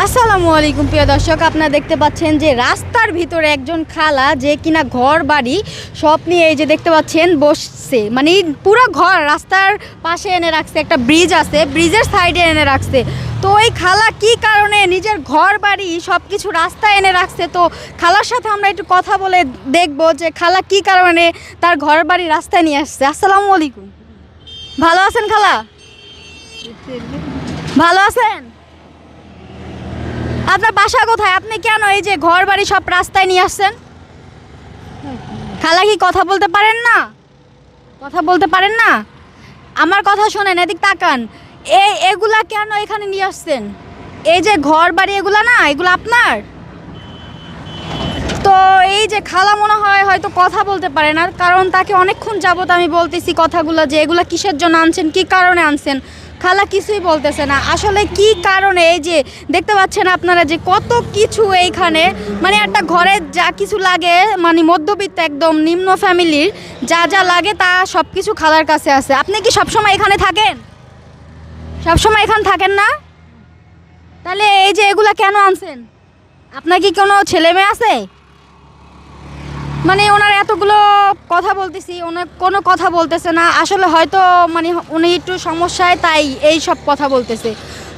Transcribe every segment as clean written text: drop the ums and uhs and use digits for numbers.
আসসালামু আলাইকুম প্রিয় দর্শক, আপনারা দেখতে পাচ্ছেন যে রাস্তার ভিতরে একজন খালা যে কিনা ঘর বাড়ি সব নিয়ে এই যে দেখতে পাচ্ছেন বসছে, মানে পুরো ঘর রাস্তার পাশে এনে রাখছে, একটা ব্রিজ আছে ব্রিজের সাইডে এনে রাখছে। তো ওই খালা কি কারণে নিজের ঘর বাড়ি সব কিছু রাস্তায় এনে রাখছে, তো খালার সাথে আমরা একটু কথা বলে দেখবো যে খালা কি কারণে তার ঘর বাড়ি রাস্তায় নিয়ে আসছে। আসসালামু আলাইকুম, ভালো আছেন খালা? ভালো আছেন? আপনার বাসা কোথায়? আপনি কেন এই যে ঘর বাড়ি সব রাস্তায় নিয়ে আসছেন? খালা কি কথা বলতে পারেন না? কথা বলতে পারেন না? আমার কথা শোনেন, এদিক তাকান। এগুলা কেন এখানে নিয়ে আসছেন? এই যে ঘর বাড়ি এগুলা না, এগুলো আপনার? তো এই যে খালা মনে হয় হয়তো কথা বলতে পারে না, কারণ তাকে অনেকক্ষণ যাবত আমি বলতেছি কথাগুলো যে এগুলা কিসের জন্য আনছেন, কি কারণে আনছেন। খালা কিছুই বলতেছে না। আসলে কি কারণে, এই যে দেখতে পাচ্ছেন আপনারা যে কত কিছু এইখানে, মানে একটা ঘরে যা কিছু লাগে, মানে মধ্যবিত্ত একদম নিম্ন ফ্যামিলির যা যা লাগে তা সব কিছু খালার কাছে আছে। আপনি কি সবসময় এখানে থাকেন? সবসময় এখানে থাকেন না? তাহলে এই যে এগুলা কেন আনছেন? আপনার কি কোনো ছেলে মেয়ে আছে? মানে ওনার এতগুলো কথা বলতেছি, ওনার কোনো কথা বলতেছে না। আসলে হয়তো মানে উনি একটু সমস্যায়, তাই এই সব কথা বলতেছে।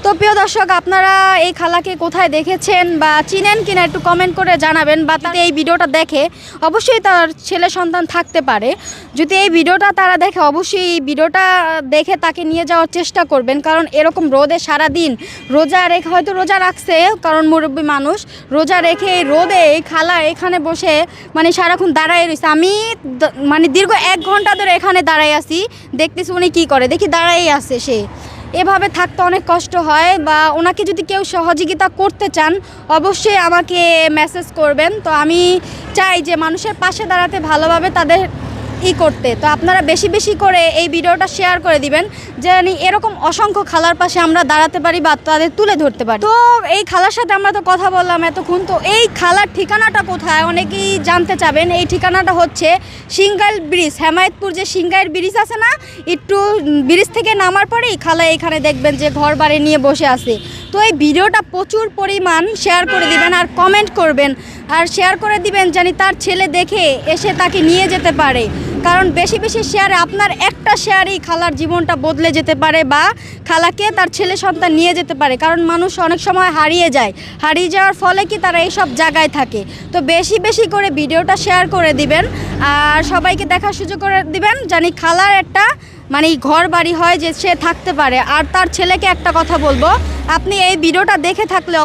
তো প্রিয় দর্শক, আপনারা এই খালাকে কোথায় দেখেছেন বা চিনেন কিনা একটু কমেন্ট করে জানাবেন, বা তাদের এই ভিডিওটা দেখে অবশ্যই তার ছেলে সন্তান থাকতে পারে। যদি এই ভিডিওটা তারা দেখে অবশ্যই এই ভিডিওটা দেখে তাকে নিয়ে যাওয়ার চেষ্টা করবেন, কারণ এরকম রোদে সারাদিন রোজা রেখে, হয়তো রোজা রাখছে কারণ মুরব্বী মানুষ, রোজা রেখে এই রোদে এই খালা এখানে বসে মানে সারাক্ষণ দাঁড়ায় রয়েছে। আমি মানে দীর্ঘ 1 ঘন্টা ধরে এখানে দাঁড়াই আছি, দেখতেছি উনি কী করে, দেখি দাঁড়াই আছে সে। এভাবে থাকতে অনেক কষ্ট হয়, বা ওনাকে যদি কেউ সহযোগিতা করতে চান অবশ্যই আমাকে মেসেজ করবেন। তো আমি চাই যে মানুষের পাশে দাঁড়াতে, ভালোভাবে তাদের করতে। তো আপনারা বেশি বেশি করে এই ভিডিওটা শেয়ার করে দিবেন, যে এরকম অসংখ্য খালার পাশে আমরা দাঁড়াতে পারি বা তাদের তুলে ধরতে পারি। তো এই খালার সাথে আমরা তো কথা বললাম এতক্ষণ, তো এই খালার ঠিকানাটা কোথায় অনেকেই জানতে চাবেন। এই ঠিকানাটা হচ্ছে সিংগাইর ব্রিজ, হেমায়েতপুর যে সিংগাইর ব্রিজ আছে না, একটু ব্রিজ থেকে নামার পরেই খালা এখানে দেখবেন যে ঘর বাড়ি নিয়ে বসে আছে। তো এই ভিডিওটা প্রচুর পরিমাণ শেয়ার করে দিবেন আর কমেন্ট করবেন, আর শেয়ার করে দিবেন জানি তার ছেলে দেখে এসে তাকে নিয়ে যেতে পারে। কারণ বেশি বেশি শেয়ারে, আপনার একটা শেয়ারেই খালার জীবনটা বদলে যেতে পারে, বা খালাকে তার ছেলে সন্তান নিয়ে যেতে পারে। কারণ মানুষ অনেক সময় হারিয়ে যায়, হারিয়ে যাওয়ার ফলে কি তারা এইসব জায়গায় থাকে। তো বেশি বেশি করে ভিডিওটা শেয়ার করে দিবেন আর সবাইকে দেখার সুযোগ করে দিবেন, জানি খালার একটা মানে ঘর বাড়ি হয়, যে সে থাকতে পারে। আর তার ছেলেকে একটা কথা বলবো, আপনি এই ভিডিওটা দেখে থাকলে